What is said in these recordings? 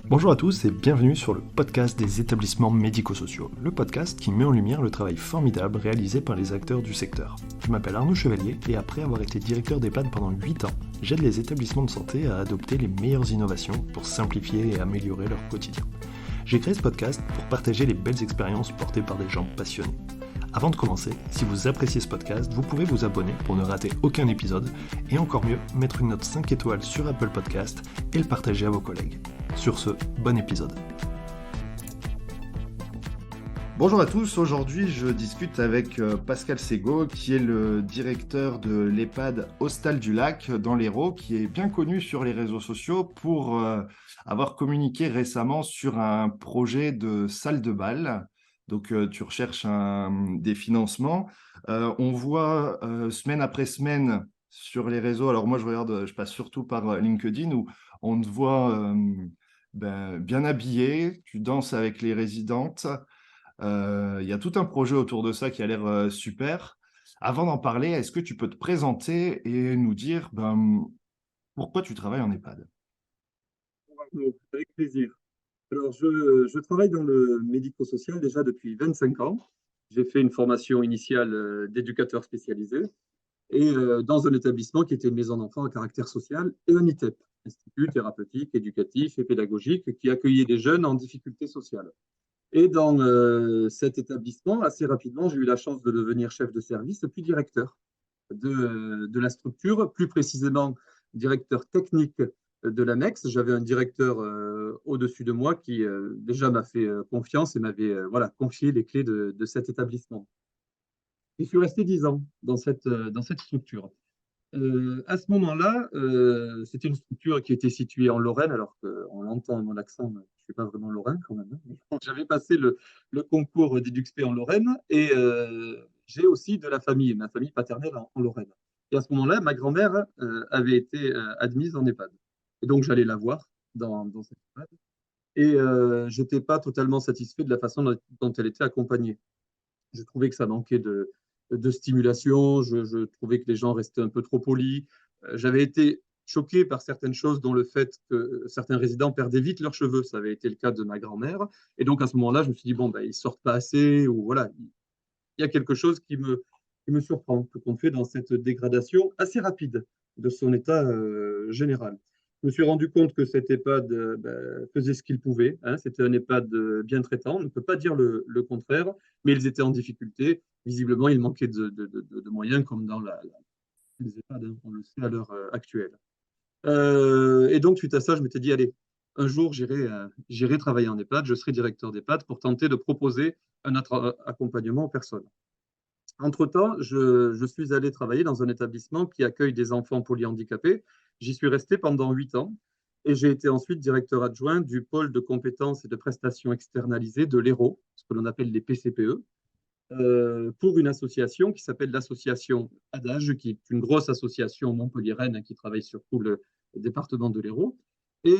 Bonjour à tous et bienvenue sur le podcast des établissements médico-sociaux, le podcast qui met en lumière le travail formidable réalisé par les acteurs du secteur. Je m'appelle Arnaud Chevalier et après avoir été directeur d'EHPAD pendant 8 ans, j'aide les établissements de santé à adopter les meilleures innovations pour simplifier et améliorer leur quotidien. J'ai créé ce podcast pour partager les belles expériences portées par des gens passionnés. Avant de commencer, si vous appréciez ce podcast, vous pouvez vous abonner pour ne rater aucun épisode et encore mieux, mettre une note 5 étoiles sur Apple Podcast et le partager à vos collègues. Sur ce, bon épisode. Bonjour à tous, aujourd'hui je discute avec Pascal Ségaud qui est le directeur de l'EHPAD Hostal du Lac dans l'Hérault, qui est bien connu sur les réseaux sociaux pour avoir communiqué récemment sur un projet de salle de bal. Donc tu recherches des financements. On voit semaine après semaine sur les réseaux, alors moi je passe surtout par LinkedIn où on te voit bien habillé, tu danses avec les résidentes. Il y a tout un projet autour de ça qui a l'air super. Avant d'en parler, est-ce que tu peux te présenter et nous dire pourquoi tu travailles en EHPAD? Avec plaisir. Alors, je travaille dans le médico-social déjà depuis 25 ans. J'ai fait une formation initiale d'éducateur spécialisé et dans un établissement qui était une maison d'enfants à caractère social et un ITEP, Institut thérapeutique, éducatif et pédagogique, qui accueillait des jeunes en difficulté sociale. Et dans cet établissement, assez rapidement, j'ai eu la chance de devenir chef de service puis directeur de la structure, plus précisément directeur technique de l'annexe. J'avais un directeur au-dessus de moi qui déjà m'a fait confiance et m'avait confié les clés de cet établissement. Je suis resté 10 ans dans cette structure. À ce moment-là, c'était une structure qui était située en Lorraine, alors qu'on l'entend mon accent, je ne suis pas vraiment lorrain quand même. J'avais passé le concours d'EduxP en Lorraine et j'ai aussi de la famille, ma famille paternelle en Lorraine. Et à ce moment-là, ma grand-mère avait été admise en EHPAD. Et donc, j'allais la voir dans cette EHPAD. Et je n'étais pas totalement satisfait de la façon dont elle était accompagnée. Je trouvais que ça manquait de stimulation, je trouvais que les gens restaient un peu trop polis. J'avais été choqué par certaines choses, dont le fait que certains résidents perdaient vite leurs cheveux. Ça avait été le cas de ma grand-mère. Et donc, à ce moment-là, je me suis dit, bon, ben, ils ne sortent pas assez, ou voilà, il y a quelque chose qui me surprend, qu'on fait dans cette dégradation assez rapide de son état général. Je me suis rendu compte que cet EHPAD faisait ce qu'il pouvait. Hein. C'était un EHPAD bien traitant, on ne peut pas dire le contraire, mais ils étaient en difficulté. Visiblement, il manquait de moyens, comme dans les EHPAD, hein, on le sait à l'heure actuelle. Et donc, suite à ça, je m'étais dit, allez, un jour, j'irai travailler en EHPAD, je serai directeur d'EHPAD pour tenter de proposer un accompagnement aux personnes. Entre-temps, je suis allé travailler dans un établissement qui accueille des enfants polyhandicapés. J'y suis resté pendant 8 ans et j'ai été ensuite directeur adjoint du pôle de compétences et de prestations externalisées de l'Hérault, ce que l'on appelle les PCPE, pour une association qui s'appelle l'association Adage, qui est une grosse association montpelliéraine qui travaille sur tout le département de l'Hérault. Et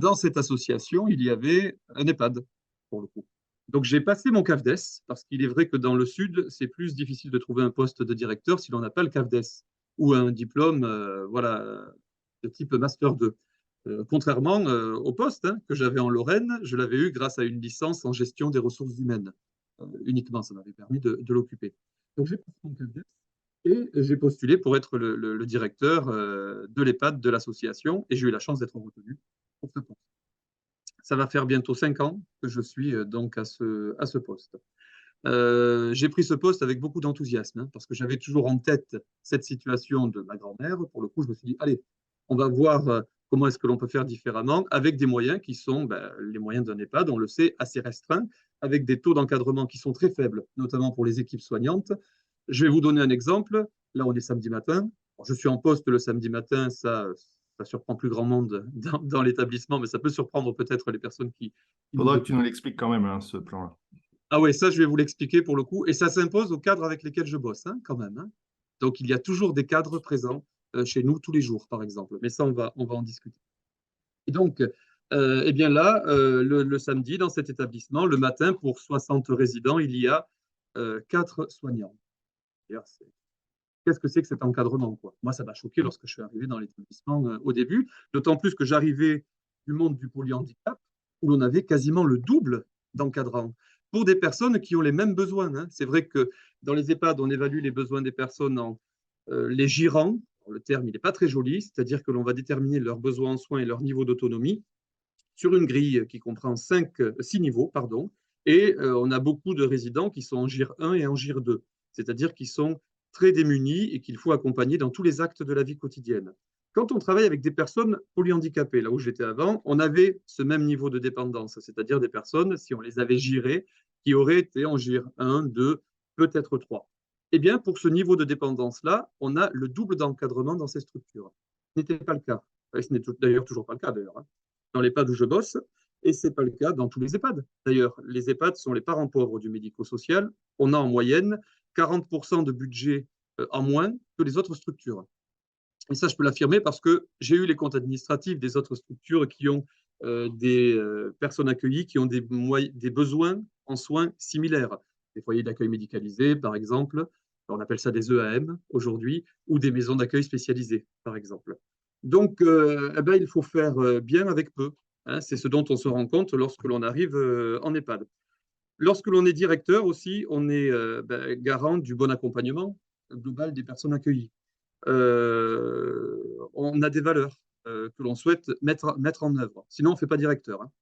dans cette association, il y avait un EHPAD, pour le coup. Donc j'ai passé mon CAFDES, parce qu'il est vrai que dans le Sud, c'est plus difficile de trouver un poste de directeur si l'on n'a pas le CAFDES ou un diplôme de type Master 2. Contrairement au poste que j'avais en Lorraine, je l'avais eu grâce à une licence en gestion des ressources humaines. Uniquement, ça m'avait permis de l'occuper. Donc j'ai passé mon CAFDES et j'ai postulé pour être le directeur de l'EHPAD de l'association et j'ai eu la chance d'être retenu pour ce poste. Ça va faire bientôt 5 ans que je suis donc à ce poste. J'ai pris ce poste avec beaucoup d'enthousiasme hein, parce que j'avais toujours en tête cette situation de ma grand-mère. Pour le coup, je me suis dit, allez, on va voir comment est-ce que l'on peut faire différemment avec des moyens qui sont les moyens d'un EHPAD, on le sait, assez restreints, avec des taux d'encadrement qui sont très faibles, notamment pour les équipes soignantes. Je vais vous donner un exemple. Là, on est samedi matin. Je suis en poste le samedi matin, ça surprend plus grand monde dans l'établissement, mais ça peut surprendre peut-être les personnes qui nous Faudra que tu écoutent. nous l'expliques quand même, ce plan-là. Ah ouais, ça, je vais vous l'expliquer pour le coup. Et ça s'impose aux cadres avec lesquels je bosse, hein, quand même. Hein. Donc, il y a toujours des cadres présents chez nous tous les jours, par exemple. Mais ça, on va en discuter. Et donc, eh bien là, le samedi, dans cet établissement, le matin, pour 60 résidents, il y a 4 soignants. Qu'est-ce que c'est que cet encadrement, quoi? Moi, ça m'a choqué lorsque je suis arrivé dans l'établissement au début, d'autant plus que j'arrivais du monde du polyhandicap. où l'on avait quasiment le double d'encadrants pour des personnes qui ont les mêmes besoins, hein. C'est vrai que dans les EHPAD, on évalue les besoins des personnes en les gérants. Le terme, il n'est pas très joli, c'est-à-dire que l'on va déterminer leurs besoins en soins et leur niveau d'autonomie sur une grille qui comprend 6 niveaux, pardon, et on a beaucoup de résidents qui sont en GIR 1 et en GIR 2, c'est-à-dire qui sont très démunis et qu'il faut accompagner dans tous les actes de la vie quotidienne. Quand on travaille avec des personnes polyhandicapées, là où j'étais avant, on avait ce même niveau de dépendance, c'est-à-dire des personnes, si on les avait girées, qui auraient été en GIR 1, 2, peut-être 3. Eh bien, pour ce niveau de dépendance-là, on a le double d'encadrement dans ces structures. Ce n'était pas le cas. Et ce n'est d'ailleurs toujours pas le cas, d'ailleurs, hein, dans l'EHPAD où je bosse, et ce n'est pas le cas dans tous les EHPAD. D'ailleurs, les EHPAD sont les parents pauvres du médico-social. On a en moyenne 40% de budget en moins que les autres structures. Et ça, je peux l'affirmer parce que j'ai eu les comptes administratifs des autres structures qui ont des personnes accueillies qui ont des besoins en soins similaires. Des foyers d'accueil médicalisés, par exemple, on appelle ça des EAM aujourd'hui, ou des maisons d'accueil spécialisées, par exemple. Donc, eh ben, il faut faire bien avec peu, hein. C'est ce dont on se rend compte lorsque l'on arrive en EHPAD. Lorsque l'on est directeur aussi, on est garant du bon accompagnement global des personnes accueillies. On a des valeurs que l'on souhaite mettre en œuvre. Sinon, on ne fait pas directeur, hein.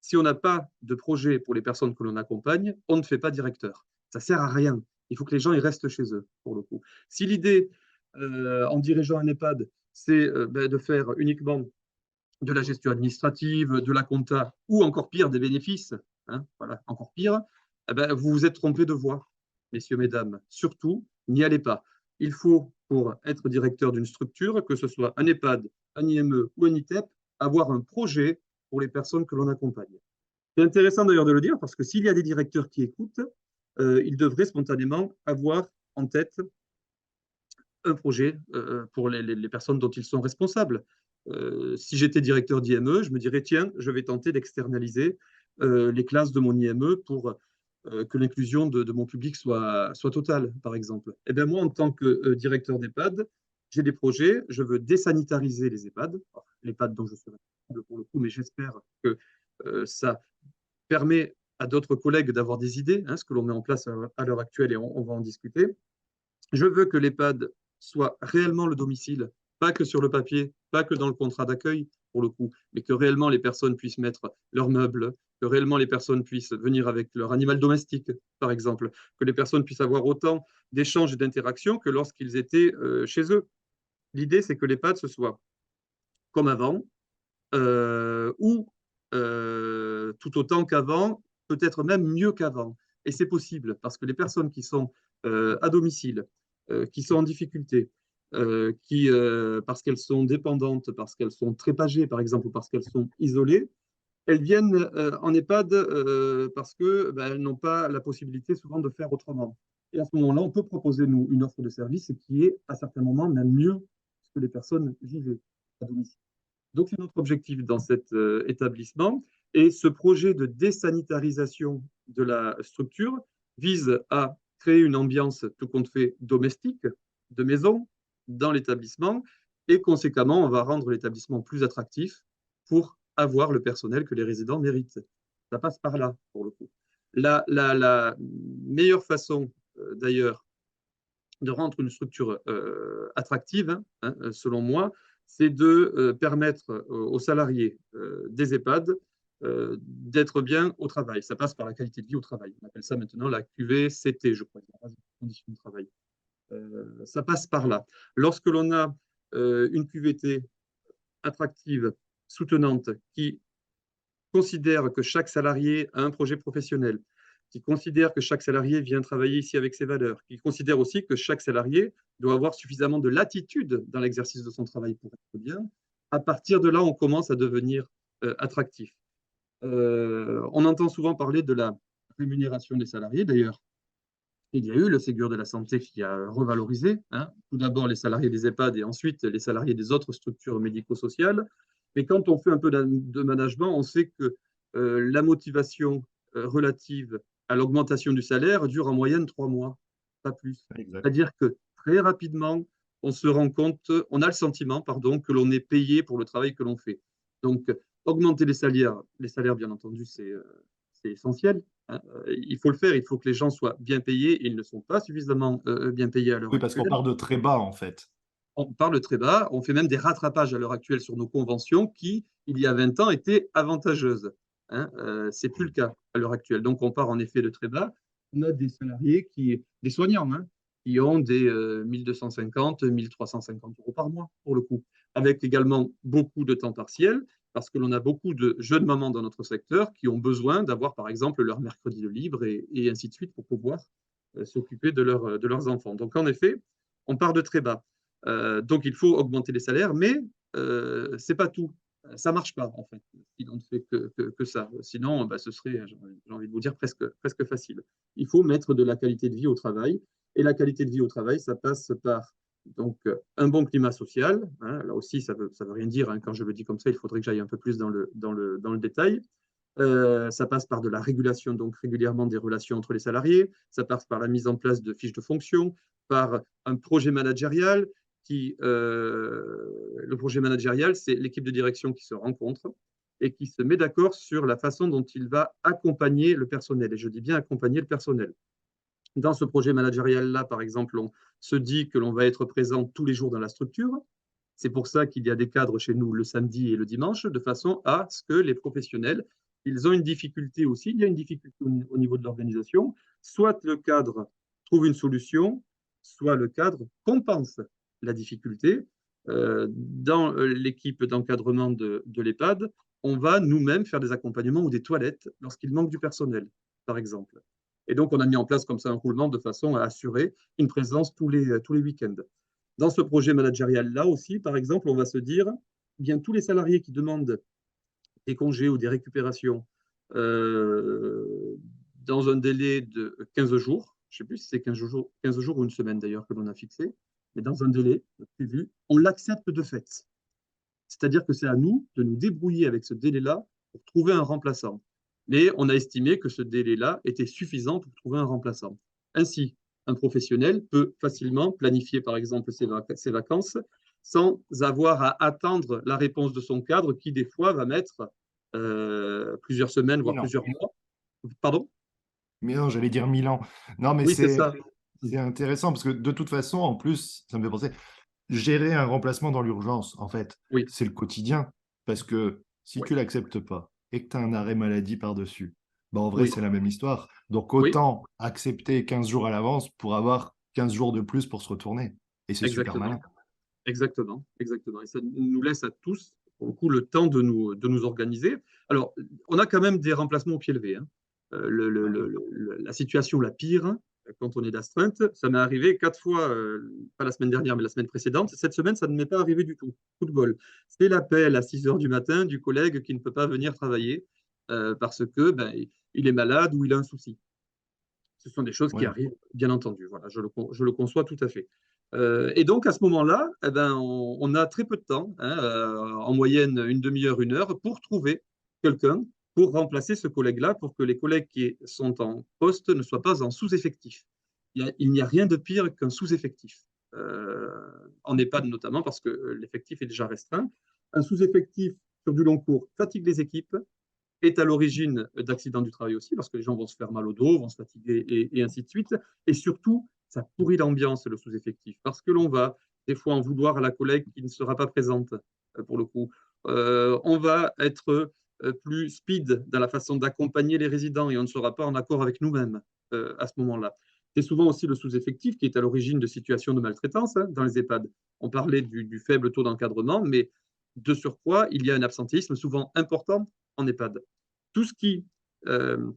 Si on n'a pas de projet pour les personnes que l'on accompagne, on ne fait pas directeur. Ça ne sert à rien. Il faut que les gens ils restent chez eux, pour le coup. Si l'idée, en dirigeant un EHPAD, c'est de faire uniquement de la gestion administrative, de la compta, ou encore pire, des bénéfices, hein, voilà, encore pire, eh ben, vous vous êtes trompé de voie, messieurs, mesdames. Surtout, n'y allez pas. Il faut, pour être directeur d'une structure, que ce soit un EHPAD, un IME ou un ITEP, avoir un projet pour les personnes que l'on accompagne. C'est intéressant d'ailleurs de le dire parce que s'il y a des directeurs qui écoutent, ils devraient spontanément avoir en tête un projet pour les personnes dont ils sont responsables. Si j'étais directeur d'IME, je me dirais, tiens, je vais tenter d'externaliser les classes de mon IME pour que l'inclusion de mon public soit totale, par exemple. Et bien moi, en tant que directeur d'EHPAD, j'ai des projets, je veux désanitariser les EHPAD, l'EHPAD dont je suis responsable pour le coup, mais j'espère que ça permet à d'autres collègues d'avoir des idées, hein, ce que l'on met en place à l'heure actuelle, et on va en discuter. Je veux que l'EHPAD soit réellement le domicile, pas que sur le papier, pas que dans le contrat d'accueil, pour le coup, mais que réellement les personnes puissent mettre leurs meubles, que réellement les personnes puissent venir avec leur animal domestique, par exemple, que les personnes puissent avoir autant d'échanges et d'interactions que lorsqu'ils étaient chez eux. L'idée, c'est que l'EHPAD, ce soit comme avant, ou tout autant qu'avant, peut-être même mieux qu'avant. Et c'est possible, parce que les personnes qui sont à domicile, qui sont en difficulté, parce qu'elles sont dépendantes, parce qu'elles sont trépagées, par exemple, ou parce qu'elles sont isolées, elles viennent en EHPAD parce qu'elles n'ont pas la possibilité souvent de faire autrement. Et à ce moment-là, on peut proposer, nous, une offre de service qui est, à certains moments, même mieux que les personnes vivaient à domicile. Donc, c'est notre objectif dans cet établissement. Et ce projet de désanitarisation de la structure vise à créer une ambiance tout compte fait domestique, de maison, dans l'établissement. Et conséquemment, on va rendre l'établissement plus attractif pour avoir le personnel que les résidents méritent. Ça passe par là, pour le coup. La meilleure façon, d'ailleurs, de rendre une structure attractive, hein, selon moi, c'est de permettre aux salariés des EHPAD d'être bien au travail. Ça passe par la qualité de vie au travail. On appelle ça maintenant la QVCT, je crois, la condition de travail. Ça passe par là. Lorsque l'on a une QVT attractive, soutenante, qui considère que chaque salarié a un projet professionnel, qui considère que chaque salarié vient travailler ici avec ses valeurs, qui considère aussi que chaque salarié doit avoir suffisamment de latitude dans l'exercice de son travail pour être bien, à partir de là, on commence à devenir attractif. On entend souvent parler de la rémunération des salariés, d'ailleurs. Il y a eu le Ségur de la santé qui a revalorisé, hein, tout d'abord les salariés des EHPAD et ensuite les salariés des autres structures médico-sociales. Mais quand on fait un peu de management, on sait que la motivation relative à l'augmentation du salaire dure en moyenne 3 mois, pas plus. Exact. C'est-à-dire que très rapidement, on se rend compte, on a le sentiment, pardon, que l'on est payé pour le travail que l'on fait. Donc, augmenter les salaires bien entendu, c'est essentiel, hein. Il faut le faire, il faut que les gens soient bien payés. Et ils ne sont pas suffisamment bien payés à l'heure Oui, parce qu'on actuelle. part de très bas, en fait. On parle très bas, on fait même des rattrapages à l'heure actuelle sur nos conventions qui, il y a 20 ans, étaient avantageuses, hein. Ce n'est plus le cas à l'heure actuelle. Donc, on part en effet de très bas. On a des salariés, des soignants, hein, qui ont des 1250, 1350 euros par mois, pour le coup, avec également beaucoup de temps partiel, parce que l'on a beaucoup de jeunes mamans dans notre secteur qui ont besoin d'avoir, par exemple, leur mercredi de libre et ainsi de suite pour pouvoir s'occuper de leurs enfants. Donc, en effet, on part de très bas. Donc, il faut augmenter les salaires, mais ce n'est pas tout. Ça ne marche pas, en fait, si l'on ne fait que ça. Sinon, bah, ce serait, j'ai envie de vous dire, presque facile. Il faut mettre de la qualité de vie au travail. Et la qualité de vie au travail, ça passe par donc, un bon climat social. Hein. Là aussi, ça veut rien dire, hein. Quand je le dis comme ça, il faudrait que j'aille un peu plus dans le détail. Ça passe par de la régulation, donc régulièrement des relations entre les salariés. Ça passe par la mise en place de fiches de fonction, par un projet managérial le projet managérial, c'est l'équipe de direction qui se rencontre et qui se met d'accord sur la façon dont il va accompagner le personnel. Et je dis bien accompagner le personnel. Dans ce projet managérial-là, par exemple, on se dit que l'on va être présent tous les jours dans la structure. C'est pour ça qu'il y a des cadres chez nous le samedi et le dimanche, de façon à ce que les professionnels, ils ont une difficulté aussi, il y a une difficulté au niveau de l'organisation, soit le cadre trouve une solution, soit le cadre compense la difficulté. Dans l'équipe d'encadrement de l'EHPAD, on va nous-mêmes faire des accompagnements ou des toilettes lorsqu'il manque du personnel, par exemple. Et donc, on a mis en place comme ça un roulement de façon à assurer une présence tous les week-ends. Dans ce projet managérial-là aussi, par exemple, on va se dire, eh bien, tous les salariés qui demandent des congés ou des récupérations euh, dans un délai de 15 jours, je ne sais plus si c'est 15 jours ou une semaine d'ailleurs que l'on a fixé, mais dans un délai prévu, on l'accepte de fait. C'est-à-dire que c'est à nous de nous débrouiller avec ce délai-là pour trouver un remplaçant. Mais on a estimé que ce délai-là était suffisant pour trouver un remplaçant. Ainsi, un professionnel peut facilement planifier, par exemple, ses vacances sans avoir à attendre la réponse de son cadre qui, des fois, va mettre plusieurs semaines, voire Milan. plusieurs mois. Pardon? Milan, j'allais dire Milan. Non, mais Oui, c'est ça. c'est intéressant parce que de toute façon, en plus, ça me fait penser, gérer un remplacement dans l'urgence, en fait, Oui, c'est le quotidien. Parce que si oui, tu l'acceptes pas et que tu as un arrêt maladie par-dessus, bah en vrai, oui, c'est la même histoire. Donc oui, autant accepter 15 jours à l'avance pour avoir 15 jours de plus pour se retourner. Et c'est super exactement. malin. Exactement, exactement. Et ça nous laisse à tous, pour le coup, le temps de nous organiser. Alors, on a quand même des remplacements au pied levé, hein. Bah oui. La situation la pire, quand on est d'astreinte, ça m'est arrivé 4 fois, pas la semaine dernière, mais la semaine précédente. Cette semaine, ça ne m'est pas arrivé du tout. Coup de bol. C'est l'appel à 6 heures du matin du collègue qui ne peut pas venir travailler parce que ben, il est malade ou il a un souci. Ce sont des choses qui Ouais. arrivent, bien entendu. Voilà, je le conçois tout à fait. Et donc, à ce moment-là, eh ben, on a très peu de temps, hein, en moyenne une demi-heure, une heure, pour trouver quelqu'un pour remplacer ce collègue-là, pour que les collègues qui sont en poste ne soient pas en sous-effectif. Il n'y a rien de pire qu'un sous-effectif, en EHPAD notamment, parce que l'effectif est déjà restreint. Un sous-effectif sur du long cours fatigue les équipes, est à l'origine d'accidents du travail aussi, parce que les gens vont se faire mal au dos, vont se fatiguer et ainsi de suite. Et surtout, ça pourrit l'ambiance, le sous-effectif, parce que l'on va des fois en vouloir à la collègue qui ne sera pas présente, pour le coup. On va être plus speed dans la façon d'accompagner les résidents et on ne sera pas en accord avec nous-mêmes à ce moment-là. C'est souvent aussi le sous-effectif qui est à l'origine de situations de maltraitance, hein, dans les EHPAD. On parlait du faible taux d'encadrement, mais de surcroît, il y a un absentéisme souvent important en EHPAD. Tout ce qui euh,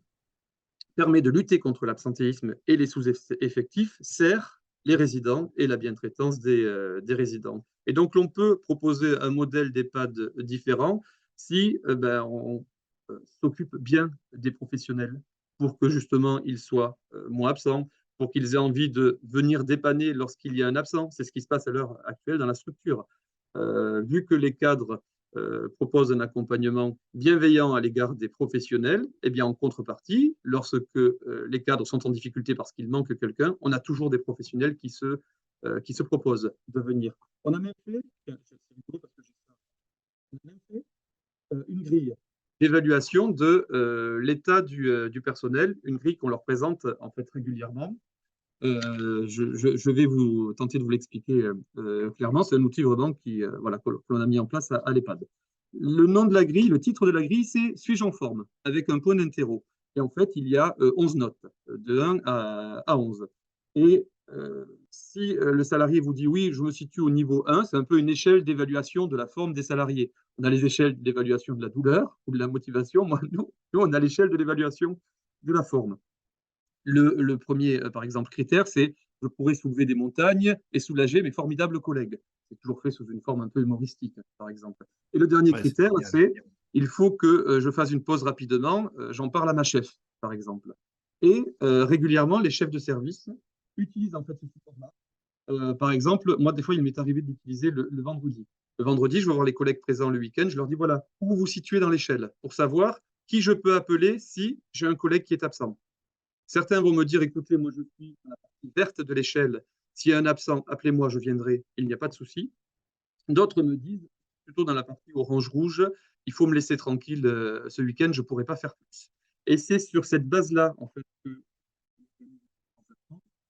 permet de lutter contre l'absentéisme et les sous-effectifs sert les résidents et la bientraitance des résidents. Et donc, l'on peut proposer un modèle d'EHPAD différent si on s'occupe bien des professionnels pour que justement ils soient moins absents, pour qu'ils aient envie de venir dépanner lorsqu'il y a un absent. C'est ce qui se passe à l'heure actuelle dans la structure. Vu que les cadres propose un accompagnement bienveillant à l'égard des professionnels, eh bien, en contrepartie, lorsque les cadres sont en difficulté parce qu'il manque quelqu'un, on a toujours des professionnels qui se proposent de venir. On a même fait, c'est rigolo parce que j'ai ça, on a même fait une grille d'évaluation de l'état du personnel, une grille qu'on leur présente en fait régulièrement. Je vais vous tenter de vous l'expliquer clairement. C'est un outil vraiment voilà, que l'on a mis en place à l'EHPAD. Le nom de la grille, le titre de la grille, c'est Suis-je en forme avec un point d'interro. Et en fait, il y a 11 notes, de 1 à 11. Et si le salarié vous dit oui, je me situe au niveau 1, c'est un peu une échelle d'évaluation de la forme des salariés. On a les échelles d'évaluation de la douleur ou de la motivation. Moi, nous on a l'échelle de l'évaluation de la forme. Le premier, par exemple, critère, c'est je pourrais soulever des montagnes et soulager mes formidables collègues. C'est toujours fait sous une forme un peu humoristique, par exemple. Et le dernier Ouais, c'est critère, génial. c'est il faut que je fasse une pause rapidement, j'en parle à ma chef, par exemple. Et régulièrement, les chefs de service utilisent en fait ce support-là. Par exemple, moi, des fois, il m'est arrivé d'utiliser le vendredi. Le vendredi, je vais voir les collègues présents le week-end, je leur dis voilà, où vous vous situez dans l'échelle pour savoir qui je peux appeler si j'ai un collègue qui est absent. Certains vont me dire, écoutez, moi je suis dans la partie verte de l'échelle. S'il y a un absent, appelez-moi, je viendrai, il n'y a pas de souci. D'autres me disent, plutôt dans la partie orange-rouge, il faut me laisser tranquille ce week-end, je ne pourrai pas faire plus. Et c'est sur cette base-là, en fait, que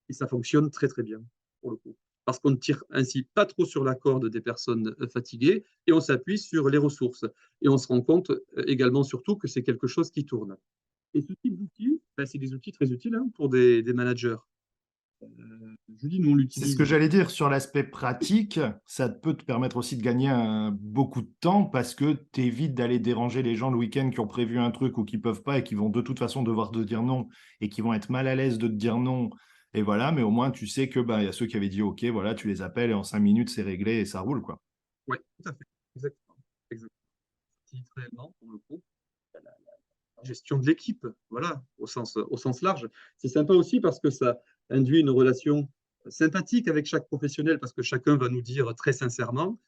et ça fonctionne très très bien, pour le coup. Parce qu'on ne tire ainsi pas trop sur la corde des personnes fatiguées et on s'appuie sur les ressources. Et on se rend compte également surtout que c'est quelque chose qui tourne. Et ce type d'outils, ben, c'est des outils très utiles hein, pour des managers. Julie, nous, on C'est ce que l'utilise. j'allais dire sur l'aspect pratique. Ça peut te permettre aussi de gagner beaucoup de temps parce que tu évites d'aller déranger les gens le week-end qui ont prévu un truc ou qui peuvent pas et qui vont de toute façon devoir te dire non et qui vont être mal à l'aise de te dire non. Et voilà, mais au moins tu sais que bah, il y a ceux qui avaient dit OK, voilà, tu les appelles et en 5 minutes c'est réglé et ça roule quoi. Oui, tout à fait. Exactement. Exactement. Utilise réellement, pour le coup, la gestion de l'équipe, voilà, au sens large. C'est sympa aussi parce que ça induit une relation sympathique avec chaque professionnel parce que chacun va nous dire très sincèrement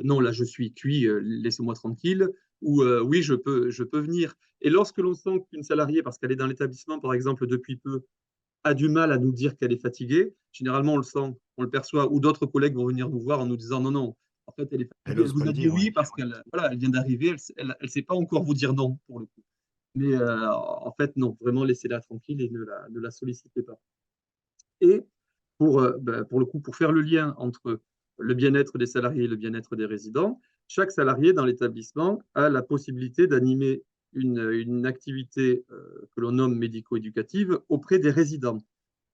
non, là je suis cuit, laissez-moi tranquille, ou oui, je peux venir. Et lorsque l'on sent qu'une salariée, parce qu'elle est dans l'établissement par exemple depuis peu, a du mal à nous dire qu'elle est fatiguée, généralement on le sent, on le perçoit, ou d'autres collègues vont venir nous voir en nous disant non, non, en fait elle est Elle fatiguée, elle ose pas vous a le dit dire, ouais. oui parce qu'elle voilà, elle vient d'arriver, elle ne sait pas encore vous dire non pour le coup. Mais en fait, non, vraiment laissez-la tranquille et ne la sollicitez pas. Et pour le coup, pour faire le lien entre le bien-être des salariés et le bien-être des résidents, chaque salarié dans l'établissement a la possibilité d'animer une activité que l'on nomme médico-éducative auprès des résidents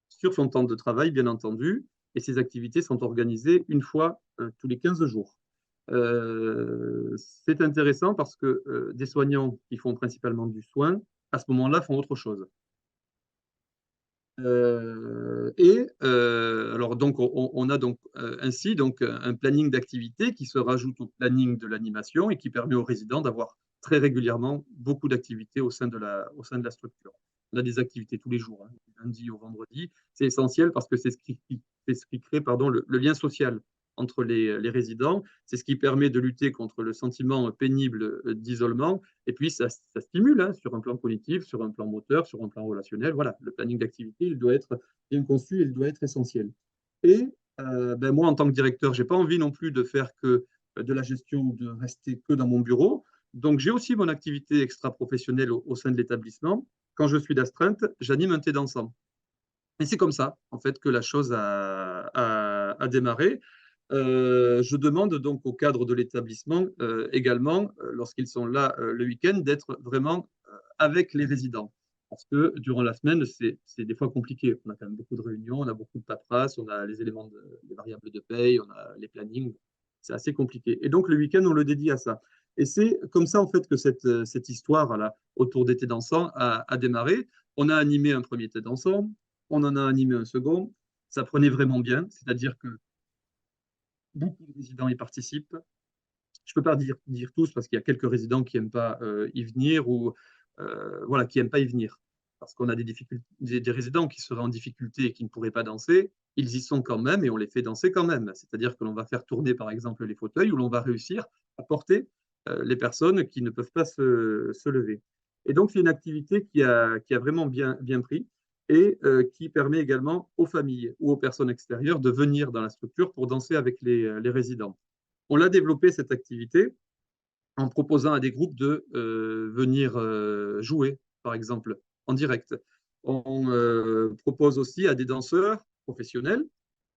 sur son temps de travail, bien entendu, et ces activités sont organisées une fois tous les 15 jours. C'est intéressant parce que des soignants qui font principalement du soin, à ce moment-là, font autre chose. Alors donc on a donc ainsi donc un planning d'activité qui se rajoute au planning de l'animation et qui permet aux résidents d'avoir très régulièrement beaucoup d'activités au sein de la structure. On a des activités tous les jours, hein, du lundi au vendredi. C'est essentiel parce que c'est ce qui crée pardon, le lien social entre les résidents. C'est ce qui permet de lutter contre le sentiment pénible d'isolement. Et puis, ça stimule hein, sur un plan cognitif, sur un plan moteur, sur un plan relationnel. Voilà, le planning d'activité, il doit être bien conçu, il doit être essentiel. Et ben moi, en tant que directeur, je n'ai pas envie non plus de faire que de la gestion, de rester que dans mon bureau. Donc, j'ai aussi mon activité extra-professionnelle au sein de l'établissement. Quand je suis d'astreinte, j'anime un thé dansant. Et c'est comme ça, en fait, que la chose a démarré. Je demande donc au cadre de l'établissement également, lorsqu'ils sont là le week-end, d'être vraiment avec les résidents. Parce que durant la semaine, c'est des fois compliqué. On a quand même beaucoup de réunions, on a beaucoup de paperasse, on a les éléments, les variables de paye, on a les plannings. C'est assez compliqué. Et donc, le week-end, on le dédie à ça. Et c'est comme ça, en fait, que cette histoire là, autour d'été dansant a démarré. On a animé un premier thé dansant, on en a animé un second. Ça prenait vraiment bien, c'est-à-dire que beaucoup de résidents y participent. Je ne peux pas dire tous parce qu'il y a quelques résidents qui n'aiment pas y venir ou voilà, qui n'aiment pas y venir. Parce qu'on a des résidents qui seraient en difficulté et qui ne pourraient pas danser, ils y sont quand même et on les fait danser quand même. C'est-à-dire que l'on va faire tourner par exemple les fauteuils ou l'on va réussir à porter les personnes qui ne peuvent pas se lever. Et donc c'est une activité qui a vraiment bien pris et qui permet également aux familles ou aux personnes extérieures de venir dans la structure pour danser avec les résidents. On l'a développé, cette activité, en proposant à des groupes de venir jouer, par exemple, en direct. On propose aussi à des danseurs professionnels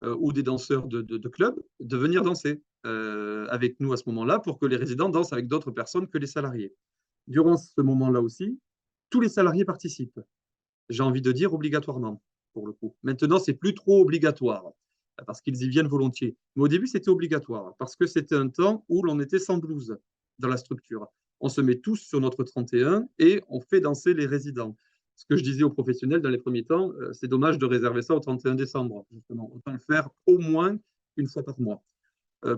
ou des danseurs de club de venir danser avec nous à ce moment-là pour que les résidents dansent avec d'autres personnes que les salariés. Durant ce moment-là aussi, tous les salariés participent. J'ai envie de dire obligatoirement, pour le coup. Maintenant, c'est plus trop obligatoire parce qu'ils y viennent volontiers. Mais au début, c'était obligatoire parce que c'était un temps où l'on était sans blouse dans la structure. On se met tous sur notre 31 et on fait danser les résidents. Ce que je disais aux professionnels dans les premiers temps, c'est dommage de réserver ça au 31 décembre, justement. Autant le faire au moins une fois par mois.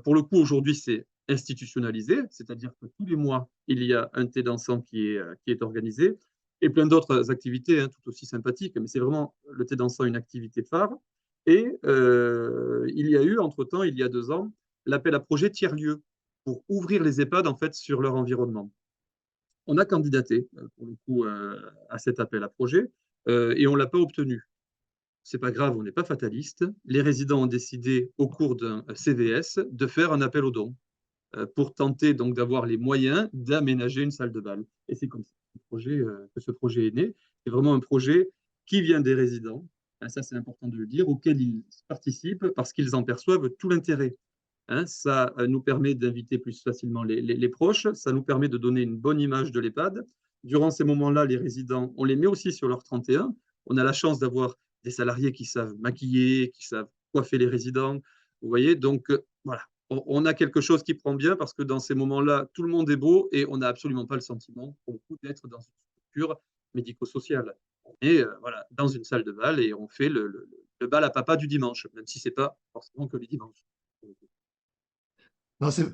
Pour le coup, aujourd'hui, c'est institutionnalisé, c'est-à-dire que tous les mois, il y a un thé dansant qui est organisé et plein d'autres activités hein, tout aussi sympathiques, mais c'est vraiment le thé dansant une activité phare. Et il y a eu, entre-temps, il y a 2 ans, l'appel à projet tiers-lieu pour ouvrir les EHPAD en fait, sur leur environnement. On a candidaté, pour le coup, à cet appel à projet et on ne l'a pas obtenu. C'est pas grave, on n'est pas fataliste. Les résidents ont décidé au cours d'un CVS de faire un appel aux dons pour tenter donc d'avoir les moyens d'aménager une salle de bal. Et c'est comme ça que ce projet est né. C'est vraiment un projet qui vient des résidents, hein, ça c'est important de le dire, auquel ils participent parce qu'ils en perçoivent tout l'intérêt. Hein, ça nous permet d'inviter plus facilement les proches, ça nous permet de donner une bonne image de l'EHPAD. Durant ces moments-là, les résidents, on les met aussi sur leur 31. On a la chance d'avoir des salariés qui savent maquiller, qui savent coiffer les résidents. Vous voyez, donc voilà, on a quelque chose qui prend bien parce que dans ces moments-là, tout le monde est beau et on n'a absolument pas le sentiment, pour le coup, d'être dans une structure médico-sociale. On est voilà, dans une salle de bal et on fait le bal à papa du dimanche, même si ce n'est pas forcément que les dimanches. Non, c'est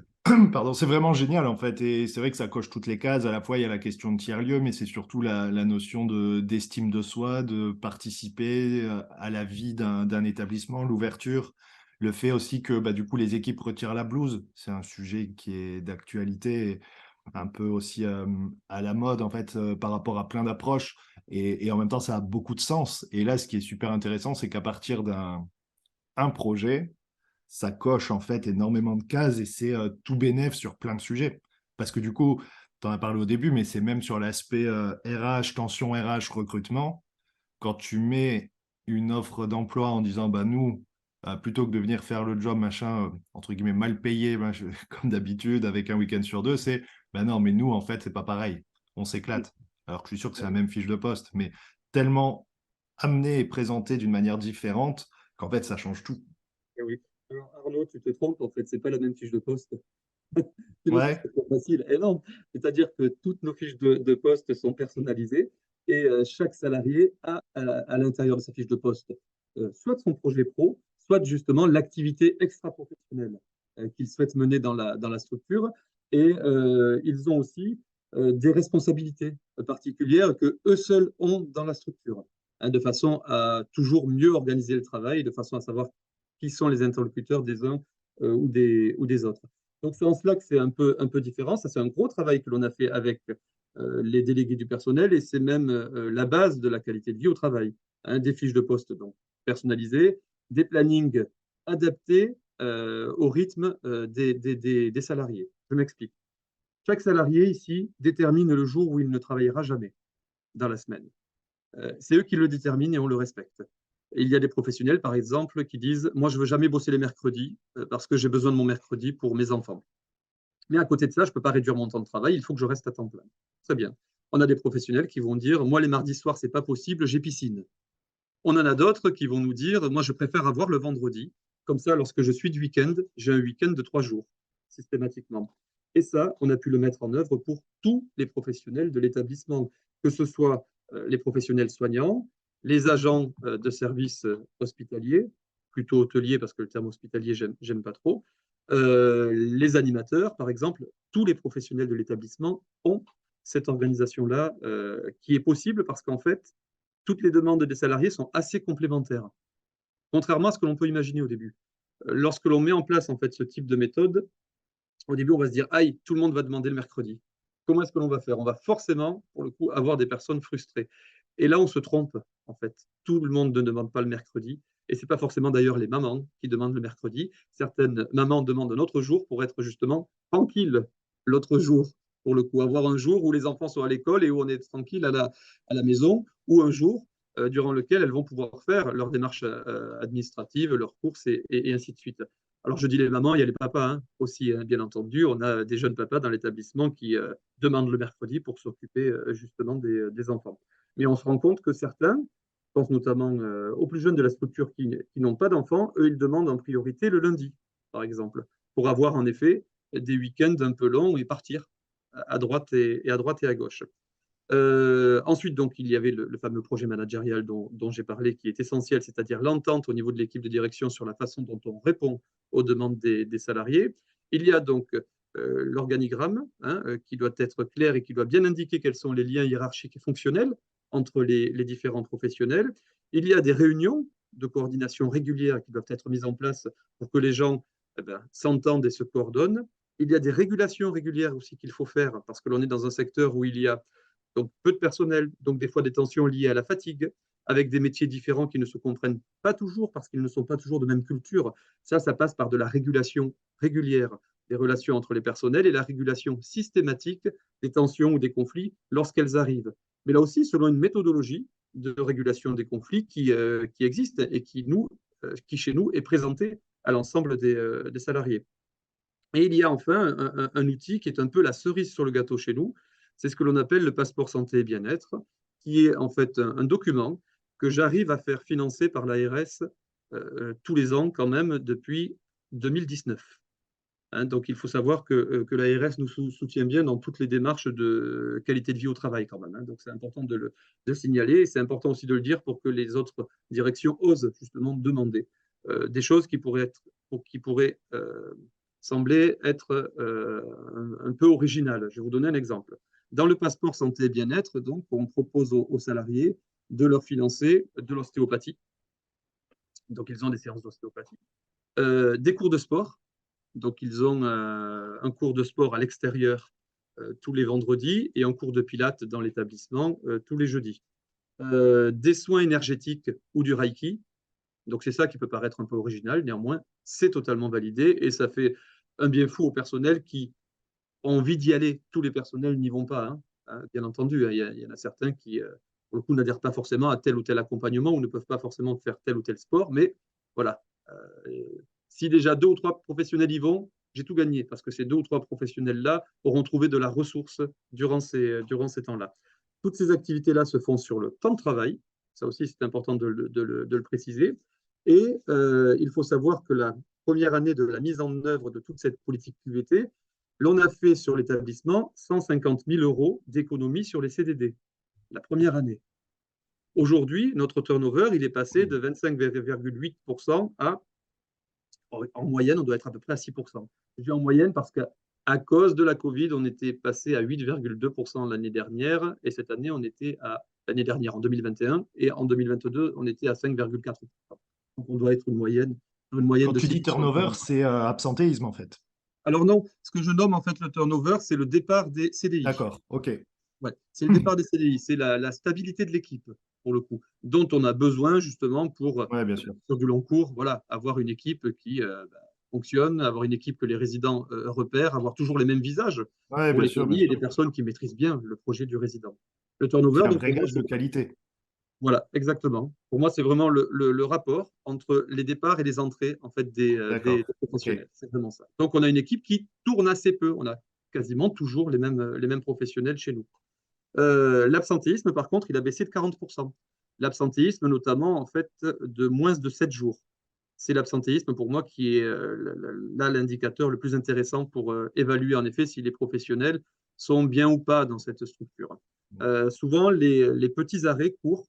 pardon, c'est vraiment génial en fait. Et c'est vrai que ça coche toutes les cases. À la fois, il y a la question de tiers-lieu, mais c'est surtout la notion d'estime de soi, de participer à la vie d'un établissement, l'ouverture. Le fait aussi que bah, du coup, les équipes retirent la blouse. C'est un sujet qui est d'actualité, et un peu aussi à la mode en fait, par rapport à plein d'approches. Et en même temps, ça a beaucoup de sens. Et là, ce qui est super intéressant, c'est qu'à partir d'un un projet, ça coche en fait énormément de cases et c'est tout bénef sur plein de sujets. Parce que du coup, tu en as parlé au début, mais c'est même sur l'aspect RH, tension RH, recrutement. Quand tu mets une offre d'emploi en disant, bah nous, plutôt que de venir faire le job, machin, entre guillemets, mal payé, comme d'habitude, avec un week-end sur deux, c'est, bah non, mais nous, en fait, c'est pas pareil. On s'éclate. Alors que je suis sûr que c'est la même fiche de poste, mais tellement amené et présenté d'une manière différente qu'en fait, ça change tout. Eh oui. Alors, Arnaud, tu te trompes, en fait, c'est pas la même fiche de poste. Sinon, ce Ouais. serait trop facile. Et non, c'est-à-dire que toutes nos fiches de poste sont personnalisées et chaque salarié a à l'intérieur de sa fiche de poste soit de son projet pro, soit justement l'activité extra-professionnelle qu'il souhaite mener dans la structure. Et ils ont aussi des responsabilités particulières que eux seuls ont dans la structure, hein, de façon à toujours mieux organiser le travail, de façon à savoir qui sont les interlocuteurs des uns ou des autres. Donc, c'est en cela que c'est un peu différent. Ça, c'est un gros travail que l'on a fait avec les délégués du personnel et c'est même la base de la qualité de vie au travail. Hein, des fiches de poste donc personnalisées, des plannings adaptés au rythme des salariés. Je m'explique. Chaque salarié ici détermine le jour où il ne travaillera jamais dans la semaine. C'est eux qui le déterminent et on le respecte. Et il y a des professionnels, par exemple, qui disent moi, je ne veux jamais bosser les mercredis parce que j'ai besoin de mon mercredi pour mes enfants. Mais à côté de ça, je ne peux pas réduire mon temps de travail, il faut que je reste à temps plein. Très bien. On a des professionnels qui vont dire moi, les mardis soirs, ce n'est pas possible, j'ai piscine. On en a d'autres qui vont nous dire moi, je préfère avoir le vendredi. Comme ça, lorsque je suis de week-end, j'ai un week-end de 3 jours, systématiquement. Et ça, on a pu le mettre en œuvre pour tous les professionnels de l'établissement, que ce soit les professionnels soignants, les agents de services hospitaliers, plutôt hôteliers parce que le terme hospitalier, j'aime pas trop, les animateurs, par exemple, tous les professionnels de l'établissement ont cette organisation-là qui est possible parce qu'en fait, toutes les demandes des salariés sont assez complémentaires, contrairement à ce que l'on peut imaginer au début. Lorsque l'on met en place en fait ce type de méthode, au début, on va se dire, aïe, tout le monde va demander le mercredi. Comment est-ce que l'on va faire? On va forcément, pour le coup, avoir des personnes frustrées. Et là, on se trompe, en fait. Tout le monde ne demande pas le mercredi. Et ce n'est pas forcément d'ailleurs les mamans qui demandent le mercredi. Certaines mamans demandent un autre jour pour être justement tranquilles l'autre jour, pour le coup. Avoir un jour où les enfants sont à l'école et où on est tranquille à la maison, ou un jour durant lequel elles vont pouvoir faire leurs démarches administratives, leurs courses et ainsi de suite. Alors je dis les mamans, il y a les papas hein, aussi, hein, bien entendu. On a des jeunes papas dans l'établissement qui demandent le mercredi pour s'occuper justement des enfants. Mais on se rend compte que certains, je pense notamment aux plus jeunes de la structure qui n'ont pas d'enfants, eux, ils demandent en priorité le lundi, par exemple, pour avoir en effet des week-ends un peu longs et partir à droite et à droite et à gauche. Ensuite, donc, il y avait le fameux projet managérial dont j'ai parlé, qui est essentiel, c'est-à-dire l'entente au niveau de l'équipe de direction sur la façon dont on répond aux demandes des salariés. Il y a donc l'organigramme hein, qui doit être clair et qui doit bien indiquer quels sont les liens hiérarchiques et fonctionnels entre les différents professionnels. Il y a des réunions de coordination régulières qui doivent être mises en place pour que les gens s'entendent et se coordonnent. Il y a des régulations régulières aussi qu'il faut faire parce que l'on est dans un secteur où il y a donc peu de personnel, donc des fois des tensions liées à la fatigue, avec des métiers différents qui ne se comprennent pas toujours parce qu'ils ne sont pas toujours de même culture. Ça passe par de la régulation régulière des relations entre les personnels et la régulation systématique des tensions ou des conflits lorsqu'elles arrivent. Mais là aussi, selon une méthodologie de régulation des conflits qui existe et qui chez nous est présentée à l'ensemble des salariés. Et il y a enfin un outil qui est un peu la cerise sur le gâteau chez nous, c'est ce que l'on appelle le passeport santé et bien-être, qui est en fait un document que j'arrive à faire financer par l'ARS tous les ans quand même depuis 2019. Hein, donc il faut savoir que l'ARS nous soutient bien dans toutes les démarches de qualité de vie au travail quand même. Hein. Donc c'est important de signaler et c'est important aussi de le dire pour que les autres directions osent justement demander des choses qui pourraient sembler être un peu originales. Je vais vous donner un exemple. Dans le passeport santé et bien-être, donc, on propose aux salariés de leur financer de l'ostéopathie. Donc ils ont des séances d'ostéopathie, des cours de sport donc, ils ont un cours de sport à l'extérieur tous les vendredis et un cours de pilates dans l'établissement tous les jeudis. Des soins énergétiques ou du reiki. Donc, c'est ça qui peut paraître un peu original. Néanmoins, c'est totalement validé et ça fait un bien fou au personnel qui ont envie d'y aller. Tous les personnels n'y vont pas, hein, bien entendu. Hein. Il y en a certains qui, pour le coup, n'adhèrent pas forcément à tel ou tel accompagnement ou ne peuvent pas forcément faire tel ou tel sport. Mais voilà, si déjà deux ou trois professionnels y vont, j'ai tout gagné parce que ces deux ou trois professionnels-là auront trouvé de la ressource durant ces temps-là. Toutes ces activités-là se font sur le temps de travail. Ça aussi, c'est important de le préciser. Et il faut savoir que la première année de la mise en œuvre de toute cette politique QVT, l'on a fait sur l'établissement 150 000 euros d'économie sur les CDD, la première année. Aujourd'hui, notre turnover, il est passé de 25,8% à en moyenne, on doit être à peu près à 6%. Je dis en moyenne parce qu'à cause de la Covid, on était passé à 8,2% l'année dernière et cette année, on était à l'année dernière en 2021 et en 2022, on était à 5,4%. Donc on doit être une moyenne Quand de tu dis 6% turnover, turnover. c'est absentéisme en fait. Alors non, ce que je nomme en fait le turnover, c'est le départ des CDI. D'accord, ok. Ouais, c'est le départ des CDI, c'est la stabilité de l'équipe, pour le coup, dont on a besoin justement pour, Ouais, bien sûr. sur du long cours, voilà, avoir une équipe qui fonctionne, avoir une équipe que les résidents repèrent, avoir toujours les mêmes visages Ouais, pour bien les sûr, bien pays et sûr. des personnes qui maîtrisent bien le projet du résident. Le C'est turnover, un donc vrai pour moi, gage de qualité. voilà, exactement. Pour moi, c'est vraiment le rapport entre les départs et les entrées en fait, des D'accord, ok. professionnels. C'est vraiment ça. Donc, on a une équipe qui tourne assez peu. On a quasiment toujours les mêmes professionnels chez nous. L'absentéisme, par contre, il a baissé de 40%. L'absentéisme, notamment, en fait, de moins de 7 jours. C'est l'absentéisme, pour moi, qui est là l'indicateur le plus intéressant pour évaluer, en effet, si les professionnels sont bien ou pas dans cette structure. Souvent, les petits arrêts courts,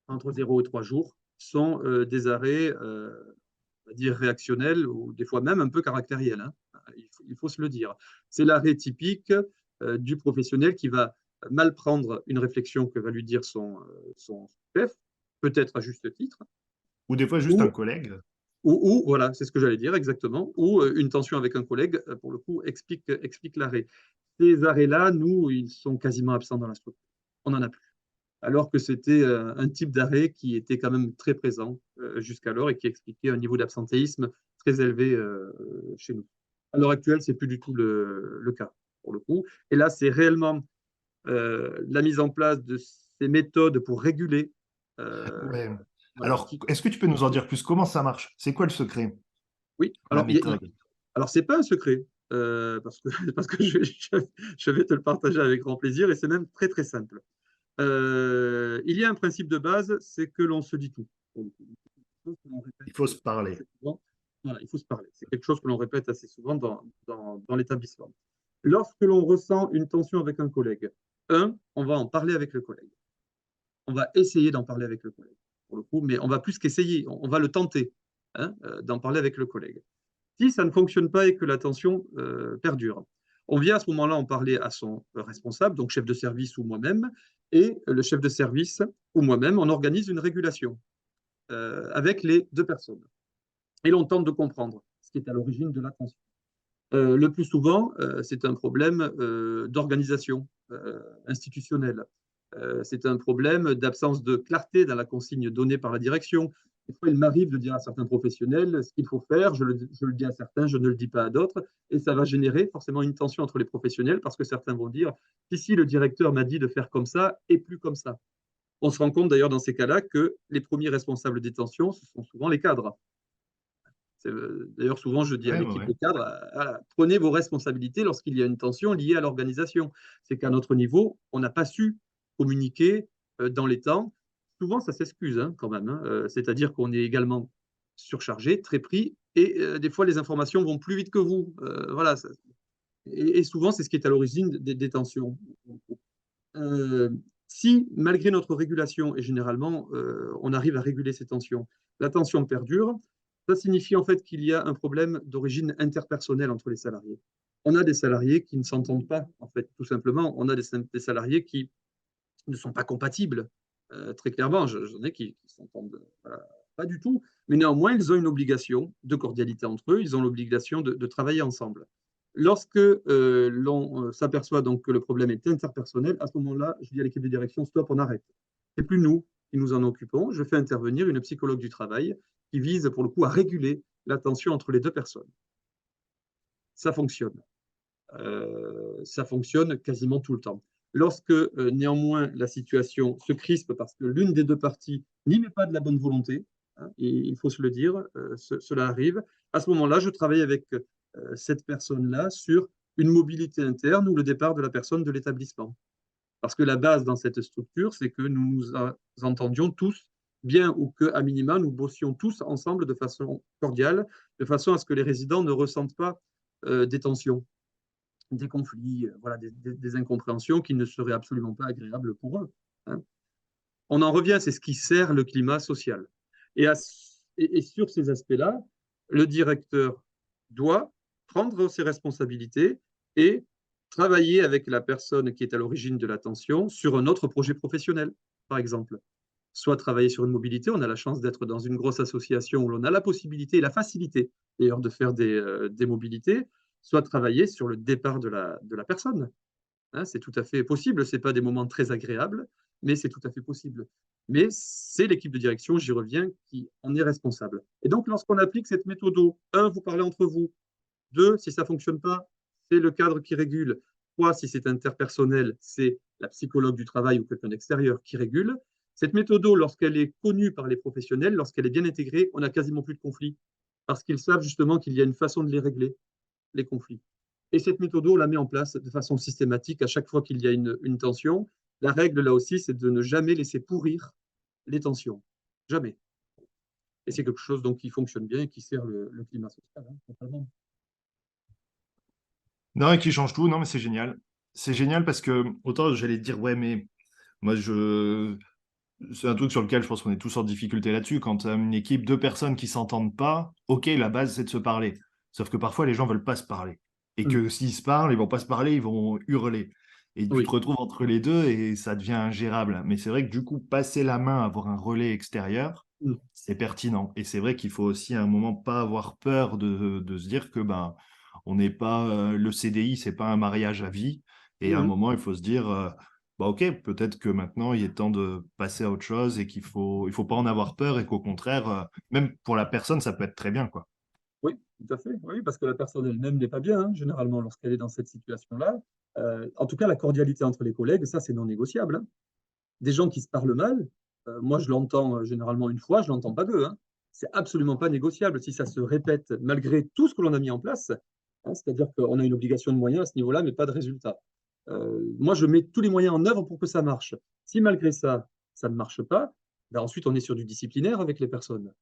entre 0 et 3 jours, sont des arrêts, on va dire, réactionnels ou des fois même un peu caractériels. Hein. Il faut se le dire. C'est l'arrêt typique du professionnel qui va mal prendre une réflexion que va lui dire son chef, peut-être à juste titre, Ou des fois juste un ou, collègue. voilà, c'est ce que j'allais dire exactement, ou une tension avec un collègue, pour le coup, explique l'arrêt. Ces arrêts-là, nous, ils sont quasiment absents dans la structure. On n'en a plus. Alors que c'était un type d'arrêt qui était quand même très présent jusqu'alors et qui expliquait un niveau d'absentéisme très élevé chez nous. À l'heure actuelle, c'est plus du tout le cas. pour le coup. Et là, c'est réellement la mise en place de ces méthodes pour réguler. Ouais. Voilà, Alors, est-ce que tu peux nous en dire plus? Comment ça marche? C'est quoi le secret? oui, La alors, méthode? alors c'est pas un secret, parce que, parce que je vais te le partager avec grand plaisir et c'est même très très simple. Il y a un principe de base, c'est que l'on se dit tout. On répète Il faut se parler. assez souvent. Voilà, il faut se parler. C'est quelque chose que l'on répète assez souvent dans l'établissement. Lorsque l'on ressent une tension avec un collègue, on va en parler avec le collègue. On va essayer d'en parler avec le collègue, pour le coup, mais on va plus qu'essayer, on va le tenter, hein, d'en parler avec le collègue. Si ça ne fonctionne pas et que la tension perdure, on vient à ce moment-là en parler à son responsable, donc chef de service ou moi-même, et le chef de service ou moi-même, on organise une régulation avec les deux personnes. Et l'on tente de comprendre ce qui est à l'origine de la tension. Le plus souvent, c'est un problème d'organisation institutionnelle. C'est un problème d'absence de clarté dans la consigne donnée par la direction. Des fois, il m'arrive de dire à certains professionnels ce qu'il faut faire, je le dis à certains, je ne le dis pas à d'autres, et ça va générer forcément une tension entre les professionnels parce que certains vont dire, si, le directeur m'a dit de faire comme ça et plus comme ça. On se rend compte d'ailleurs dans ces cas-là que les premiers responsables des tensions, ce sont souvent les cadres. D'ailleurs, souvent, je dis à Ouais, l'équipe ouais. de cadre, prenez vos responsabilités lorsqu'il y a une tension liée à l'organisation. C'est qu'à notre niveau, on n'a pas su communiquer dans les temps. Souvent, ça s'excuse hein, quand même. Hein. C'est-à-dire qu'on est également surchargé, très pris, et des fois, les informations vont plus vite que vous. Voilà. Et souvent, c'est ce qui est à l'origine des tensions. Euh, Si, malgré notre régulation, et généralement, on arrive à réguler ces tensions, la tension perdure, ça signifie en fait qu'il y a un problème d'origine interpersonnelle entre les salariés. On a des salariés qui ne s'entendent pas, en fait, tout simplement. On a des salariés qui ne sont pas compatibles, très clairement. J'en ai qui s'entendent pas du tout, mais néanmoins, ils ont une obligation de cordialité entre eux, ils ont l'obligation de travailler ensemble. Lorsque l'on s'aperçoit donc que le problème est interpersonnel, à ce moment-là, je dis à l'équipe de direction, stop, on arrête. C'est plus nous qui nous en occupons. Je fais intervenir une psychologue du travail qui vise pour le coup à réguler la tension entre les deux personnes. Ça fonctionne. Ça fonctionne quasiment tout le temps. Lorsque néanmoins la situation se crispe parce que l'une des deux parties n'y met pas de la bonne volonté, hein, et il faut se le dire, cela arrive, à ce moment-là, je travaille avec cette personne-là sur une mobilité interne ou le départ de la personne de l'établissement. Parce que la base dans cette structure, c'est que nous nous entendions tous bien ou qu'à minima, nous bossions tous ensemble de façon cordiale, de façon à ce que les résidents ne ressentent pas des tensions, des conflits, voilà, des incompréhensions qui ne seraient absolument pas agréables pour eux. Hein. On en revient, c'est ce qui sert le climat social. Et, et sur ces aspects-là, le directeur doit prendre ses responsabilités et travailler avec la personne qui est à l'origine de la tension sur un autre projet professionnel, par exemple. Soit travailler sur une mobilité, on a la chance d'être dans une grosse association où l'on a la possibilité et la facilité d'ailleurs de faire des mobilités, soit travailler sur le départ de la personne. Hein, c'est tout à fait possible, ce n'est pas des moments très agréables, mais c'est tout à fait possible. Mais c'est l'équipe de direction, j'y reviens, qui en est responsable. Et donc, lorsqu'on applique cette méthode, un, vous parlez entre vous. Deux, si ça ne fonctionne pas, c'est le cadre qui régule. Trois, si c'est interpersonnel, c'est la psychologue du travail ou quelqu'un d'extérieur qui régule. Cette méthode, lorsqu'elle est connue par les professionnels, lorsqu'elle est bien intégrée, on n'a quasiment plus de conflits parce qu'ils savent justement qu'il y a une façon de les régler, les conflits. Et cette méthode, on la met en place de façon systématique à chaque fois qu'il y a une tension. La règle, là aussi, c'est de ne jamais laisser pourrir les tensions. Jamais. Et c'est quelque chose donc, qui fonctionne bien et qui sert le climat social, hein, totalement. Non, et qui change tout. Non, mais c'est génial. C'est génial parce que, autant j'allais te dire, ouais, mais moi, c'est un truc sur lequel je pense qu'on est tous en difficulté là-dessus. Quand tu as une équipe, deux personnes qui s'entendent pas, ok, la base, c'est de se parler. Sauf que parfois, les gens veulent pas se parler. Et Mmh. que s'ils se parlent, ils vont pas se parler, ils vont hurler. Et tu te Oui. retrouves entre les deux et ça devient ingérable. Mais c'est vrai que du coup, passer la main, avoir un relais extérieur, Mmh. c'est pertinent. Et c'est vrai qu'il faut aussi à un moment pas avoir peur de se dire que ben, on n'est pas le CDI, c'est pas un mariage à vie. Et à un Mmh. moment, il faut se dire, bah ok, peut-être que maintenant il est temps de passer à autre chose et il faut pas en avoir peur et qu'au contraire, même pour la personne, ça peut être très bien, quoi. Oui, tout à fait. Oui, parce que la personne elle-même n'est pas bien, hein, généralement, lorsqu'elle est dans cette situation-là. En tout cas, la cordialité entre les collègues, ça, c'est non négociable, hein. Des gens qui se parlent mal, moi, je l'entends généralement une fois, je ne l'entends pas deux, hein. C'est absolument pas négociable si ça se répète malgré tout ce que l'on a mis en place, hein, c'est-à-dire qu'on a une obligation de moyens à ce niveau-là, mais pas de résultat. Moi, je mets tous les moyens en œuvre pour que ça marche. Si malgré ça, ça ne marche pas, ben ensuite, on est sur du disciplinaire avec les personnes.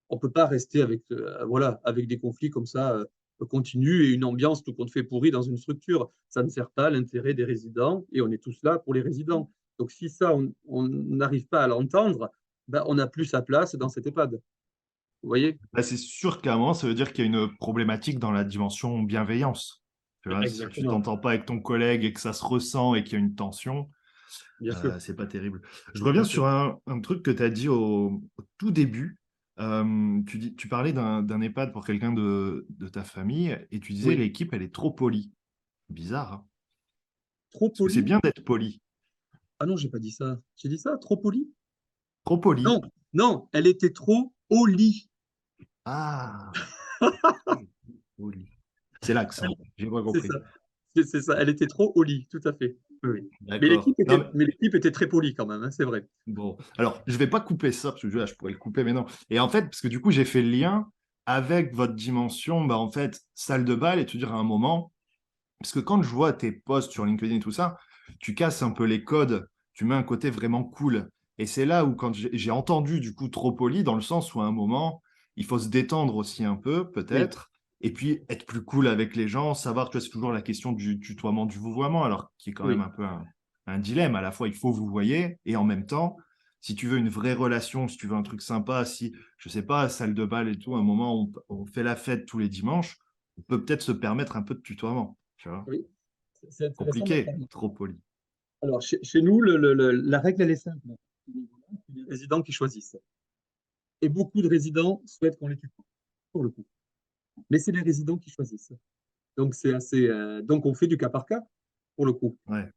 On ne peut pas rester avec, voilà, avec des conflits comme ça continus et une ambiance tout compte fait pourrie dans une structure. Ça ne sert pas l'intérêt des résidents et on est tous là pour les résidents. Donc si ça, on n'arrive pas à l'entendre, ben, on n'a plus sa place dans cet EHPAD. Vous voyez? Bah, c'est sûr qu'à un moment, ça veut dire qu'il y a une problématique dans la dimension bienveillance. Tu vois, si tu Exactement, t'entends pas avec ton collègue et que ça se ressent et qu'il y a une tension, bien sûr. c'est pas terrible. Je Tout reviens à fait. sur un truc que tu as dit au tout début. Tu parlais d'un EHPAD pour quelqu'un de ta famille et tu disais Oui. l'équipe, elle est trop polie. Bizarre, hein. Trop Parce que c'est poli? bien d'être poli. Ah non, j'ai pas dit ça. J'ai dit ça? Trop poli? Trop poli. Non, non, elle était trop au lit. Ah, poli. C'est l'accent. J'ai pas C'est compris. ça. C'est ça. Elle était trop au lit, tout à fait. Oui, oui. D'accord. Non, mais Mais l'équipe était très polie quand même, hein, c'est vrai. bon, alors, je vais pas couper ça, parce que là, je pourrais le couper, mais non. Et en fait, parce que du coup, j'ai fait le lien avec votre dimension, bah, en fait, salle de bal, et te dire à un moment, parce que quand je vois tes posts sur LinkedIn et tout ça, tu casses un peu les codes, tu mets un côté vraiment cool. Et c'est là où, quand j'ai entendu, du coup, trop poli, dans le sens où à un moment, il faut se détendre aussi un peu, Oui, peut-être, et puis être plus cool avec les gens, savoir, tu vois, c'est toujours la question du tutoiement, du vouvoiement, alors qui est quand même oui, un peu un dilemme. À la fois, il faut vous voyer, et en même temps, si tu veux une vraie relation, si tu veux un truc sympa, si, je sais pas, salle de bal et tout, à un moment, on fait la fête tous les dimanches, on peut peut-être se permettre un peu de tutoiement, tu vois. oui. C'est intéressant d'en Compliqué, parler. trop poli. Alors, chez nous, la règle, elle est simple. C'est les résidents qui choisissent. Et beaucoup de résidents souhaitent qu'on les tutoie, pour le coup. Mais c'est les résidents qui choisissent. Donc, c'est assez, donc, on fait du cas par cas, pour le coup. Ouais.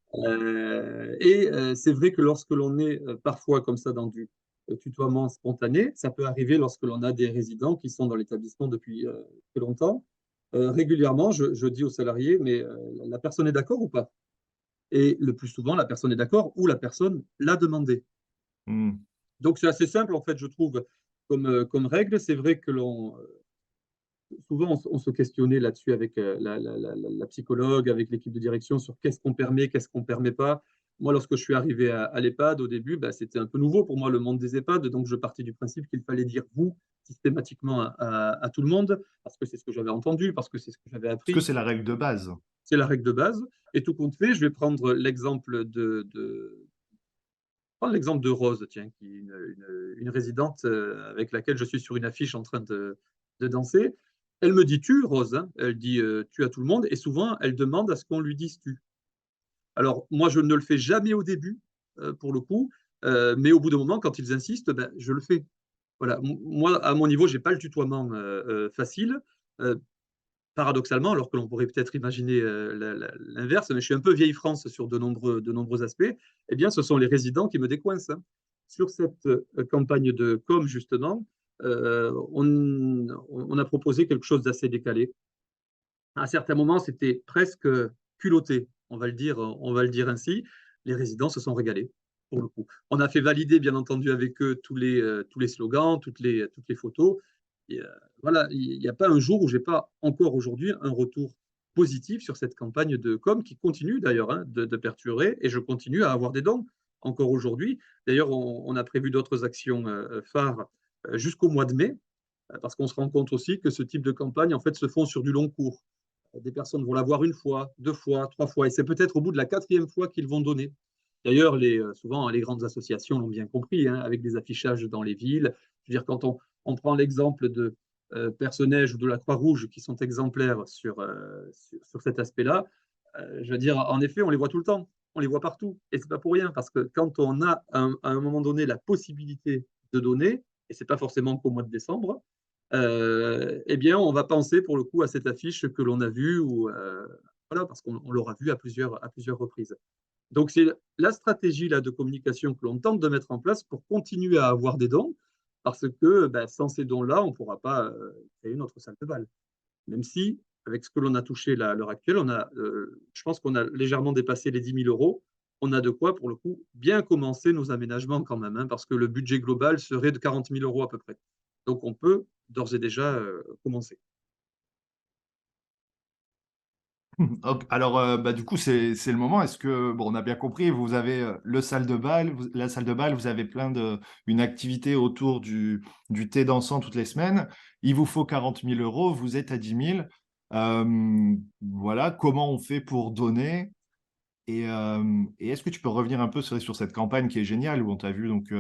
C'est vrai que lorsque l'on est parfois comme ça dans du tutoiement spontané, ça peut arriver lorsque l'on a des résidents qui sont dans l'établissement depuis très longtemps. Régulièrement, je dis aux salariés, mais la personne est d'accord ou pas? Et le plus souvent, la personne est d'accord ou la personne l'a demandé. Hmm. Donc, c'est assez simple, en fait, je trouve, comme règle. C'est vrai que souvent, on se questionnait là-dessus avec la psychologue, avec l'équipe de direction sur qu'est-ce qu'on permet, qu'est-ce qu'on ne permet pas. Moi, lorsque je suis arrivé à l'EHPAD, au début, bah, c'était un peu nouveau pour moi, le monde des EHPAD. Donc, je partais du principe qu'il fallait dire vous systématiquement à tout le monde, parce que c'est ce que j'avais entendu, parce que c'est ce que j'avais Parce que appris. c'est la règle de base. C'est la règle de base. Et tout compte fait, je vais prendre l'exemple prendre l'exemple de Rose, tiens, qui est une résidente avec laquelle je suis sur une affiche en train de danser. Elle me dit tu, Rose, hein. Elle dit tu à tout le monde, et souvent elle demande à ce qu'on lui dise tu. Alors moi je ne le fais jamais au début, pour le coup, mais au bout d'un moment, quand ils insistent, ben, je le fais. Voilà. Moi, à mon niveau, j'ai pas le tutoiement facile. Euh, Paradoxalement, alors que l'on pourrait peut-être imaginer l'inverse, mais je suis un peu vieille France sur de nombreux aspects, eh bien, ce sont les résidents qui me décoincent, hein. Sur cette campagne de com, justement, on a proposé quelque chose d'assez décalé. À un certain moment, c'était presque culotté, on va le dire ainsi. Les résidents se sont régalés, pour le coup. On a fait valider, bien entendu, avec eux tous les slogans, toutes les photos. Et, voilà, il n'y a pas un jour où je n'ai pas encore aujourd'hui un retour positif sur cette campagne de com qui continue d'ailleurs, hein, de perdurer, et je continue à avoir des dons encore aujourd'hui. D'ailleurs, on a prévu d'autres actions phares jusqu'au mois de mai, parce qu'on se rend compte aussi que ce type de campagne en fait se font sur du long cours. Des personnes vont la voir une fois, deux fois, trois fois, et c'est peut-être au bout de la quatrième fois qu'ils vont donner. D'ailleurs, souvent, les grandes associations l'ont bien compris, hein, avec des affichages dans les villes. Je veux dire, quand on prend l'exemple de Personnage ou de la Croix-Rouge qui sont exemplaires sur cet aspect-là, je veux dire, en effet, on les voit tout le temps, on les voit partout. Et ce n'est pas pour rien, parce que quand on a à un moment donné la possibilité de donner, et ce n'est pas forcément qu'au mois de décembre, eh bien, on va penser pour le coup à cette affiche que l'on a vue, ou voilà, parce qu'on l'aura vue à plusieurs reprises. Donc, c'est la stratégie là, de communication que l'on tente de mettre en place pour continuer à avoir des dons, parce que ben, sans ces dons-là, on ne pourra pas créer notre salle de bal. Même si avec ce que l'on a touché là, à l'heure actuelle, je pense qu'on a légèrement dépassé les 10 000 euros. On a de quoi, pour le coup, bien commencer nos aménagements quand même, hein, parce que le budget global serait de 40 000 euros à peu près. Donc, on peut d'ores et déjà commencer. Alors, bah, du coup, c'est le moment. Est-ce que, bon, on a bien compris, vous avez la salle de bal, vous avez une activité autour du thé dansant toutes les semaines. Il vous faut 40 000 euros, vous êtes à 10 000. Voilà, comment on fait pour donner? Et est-ce que tu peux revenir un peu sur cette campagne qui est géniale, où on t'a vu donc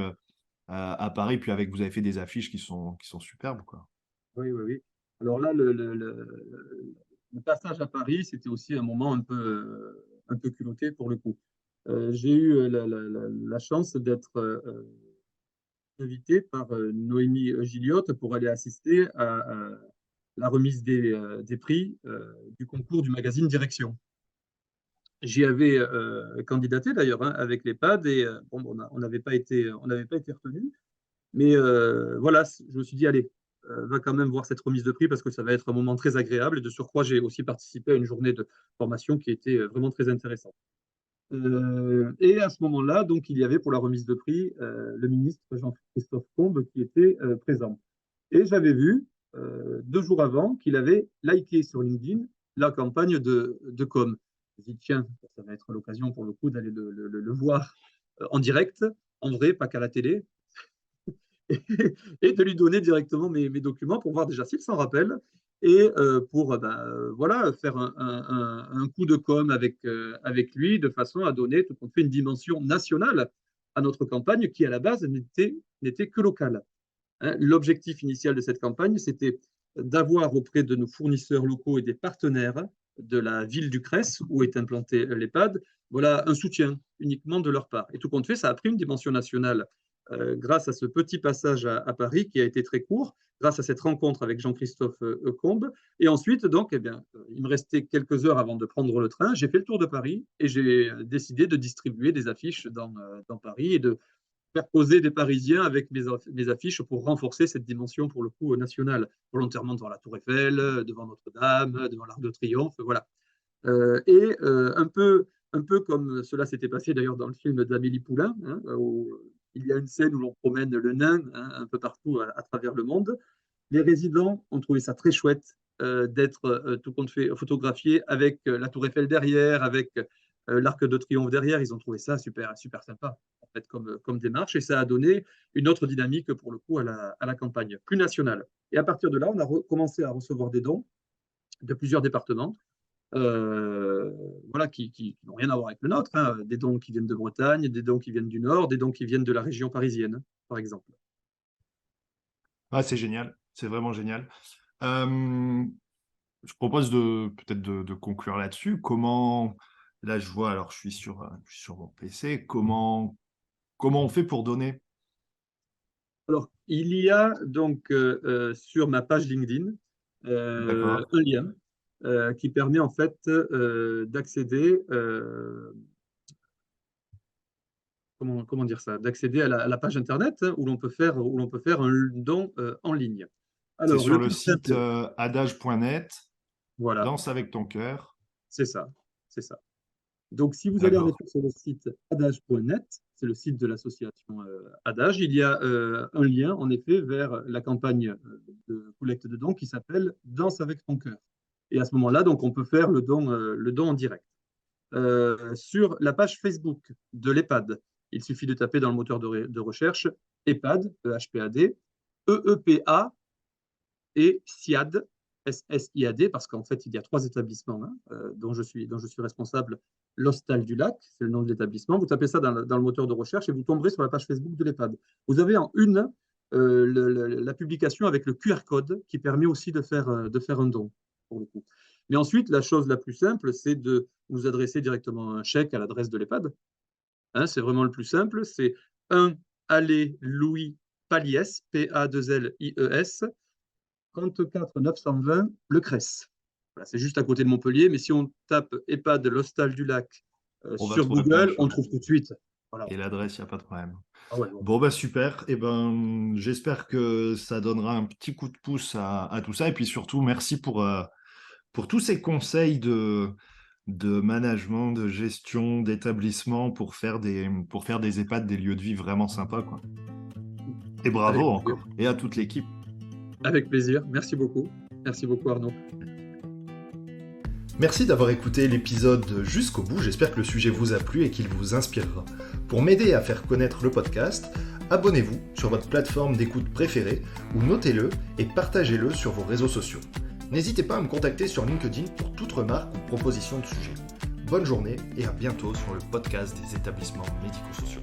à Paris, puis vous avez fait des affiches qui sont superbes, quoi. Oui, oui, oui. Alors là, le passage à Paris, c'était aussi un moment un peu culotté pour le coup. J'ai eu la chance d'être invité par Noémie Gilliotte pour aller assister à la remise des prix du concours du magazine Direction. J'y avais candidaté d'ailleurs, hein, avec l'EHPAD et bon, on n'avait pas été retenu. Mais voilà, je me suis dit, allez, va quand même voir cette remise de prix parce que ça va être un moment très agréable. Et de surcroît, j'ai aussi participé à une journée de formation qui était vraiment très intéressante. Et à ce moment-là, donc, il y avait pour la remise de prix le ministre Jean-Christophe Combe qui était présent. Et j'avais vu 2 jours avant qu'il avait liké sur LinkedIn la campagne de com. Je me suis dit, tiens, ça va être l'occasion pour le coup d'aller le voir en direct, en vrai, pas qu'à la télé, et de lui donner directement mes documents pour voir déjà s'il s'en rappelle et pour voilà, faire un coup de com avec lui de façon à donner tout compte fait une dimension nationale à notre campagne qui à la base n'était que locale. Hein. L'objectif initial de cette campagne, c'était d'avoir auprès de nos fournisseurs locaux et des partenaires de la ville du Crès, où est implanté l'EHPAD, voilà, un soutien uniquement de leur part. Et tout compte fait, ça a pris une dimension nationale grâce à ce petit passage à Paris qui a été très court, grâce à cette rencontre avec Jean-Christophe Combe. Et ensuite, donc, eh bien, il me restait quelques heures avant de prendre le train. J'ai fait le tour de Paris et j'ai décidé de distribuer des affiches dans Paris et de faire poser des Parisiens avec mes affiches pour renforcer cette dimension, pour le coup, nationale, volontairement devant la Tour Eiffel, devant Notre-Dame, devant l'Arc de Triomphe, voilà. Et un peu comme cela s'était passé d'ailleurs dans le film d'Amélie Poulain, hein, où il y a une scène où l'on promène le nain, hein, un peu partout à travers le monde. Les résidents ont trouvé ça très chouette d'être tout compte fait photographié avec la Tour Eiffel derrière, avec l'Arc de Triomphe derrière. Ils ont trouvé ça super, super sympa en fait, comme démarche et ça a donné une autre dynamique pour le coup à la campagne, plus nationale. Et à partir de là, on a commencé à recevoir des dons de plusieurs départements. Euh, voilà, qui n'ont rien à voir avec le nôtre, hein. Des dons qui viennent de Bretagne, des dons qui viennent du Nord, des dons qui viennent de la région parisienne, par exemple. Ah, c'est génial, c'est vraiment génial. Euh, je propose peut-être de conclure là-dessus. Là je vois, alors je suis sur mon PC, comment on fait pour donner? Alors, il y a donc sur ma page LinkedIn D'accord. un lien qui permet en fait d'accéder, comment dire ça, d'accéder à la page internet hein, où l'on peut faire un don en ligne. C'est Alors, sur le le plus site simple, adage.net, voilà, Danse avec ton cœur. c'est ça, c'est ça. Donc, si vous allez en D'accord. effet sur le site adage.net, c'est le site de l'association Adage, il y a un lien en effet vers la campagne de collecte de dons qui s'appelle Danse avec ton cœur. Et à ce moment-là, donc, on peut faire le don en direct. Sur la page Facebook de l'EHPAD, il suffit de taper dans le moteur de recherche EHPAD, EHPAD, EEPA et SIAD, SSIAD, parce qu'en fait, il y a 3 établissements hein, dont je suis responsable. L'Hostal du Lac, c'est le nom de l'établissement. Vous tapez ça dans le moteur de recherche et vous tomberez sur la page Facebook de l'EHPAD. Vous avez en une la publication avec le QR code qui permet aussi de faire un don, pour le coup. Mais ensuite, la chose la plus simple, c'est de nous adresser directement un chèque à l'adresse de l'EHPAD. Hein, c'est vraiment le plus simple. C'est 1 Allée Louis Paliès, P-A-2-L-I-E-S, 34 920 Le Crès. Voilà, c'est juste à côté de Montpellier, mais si on tape EHPAD L'Hostal du Lac On va sur trouver plein de Google, on choses. trouve tout de suite. Voilà, on Et trouve tout de l'adresse, suite. il n'y a pas de problème. Ah ouais, ouais. Bon, bah super. Et ben, j'espère que ça donnera un petit coup de pouce à tout ça. Et puis surtout, merci pour tous ces conseils de management, de gestion, d'établissement pour faire des EHPAD des lieux de vie vraiment sympas, quoi. Et Avec bravo plaisir. encore, et à toute l'équipe. Avec plaisir. Merci beaucoup. Merci beaucoup, Arnaud. Merci d'avoir écouté l'épisode jusqu'au bout, j'espère que le sujet vous a plu et qu'il vous inspirera. Pour m'aider à faire connaître le podcast, abonnez-vous sur votre plateforme d'écoute préférée ou notez-le et partagez-le sur vos réseaux sociaux. N'hésitez pas à me contacter sur LinkedIn pour toute remarque ou proposition de sujet. Bonne journée et à bientôt sur le podcast des établissements médico-sociaux.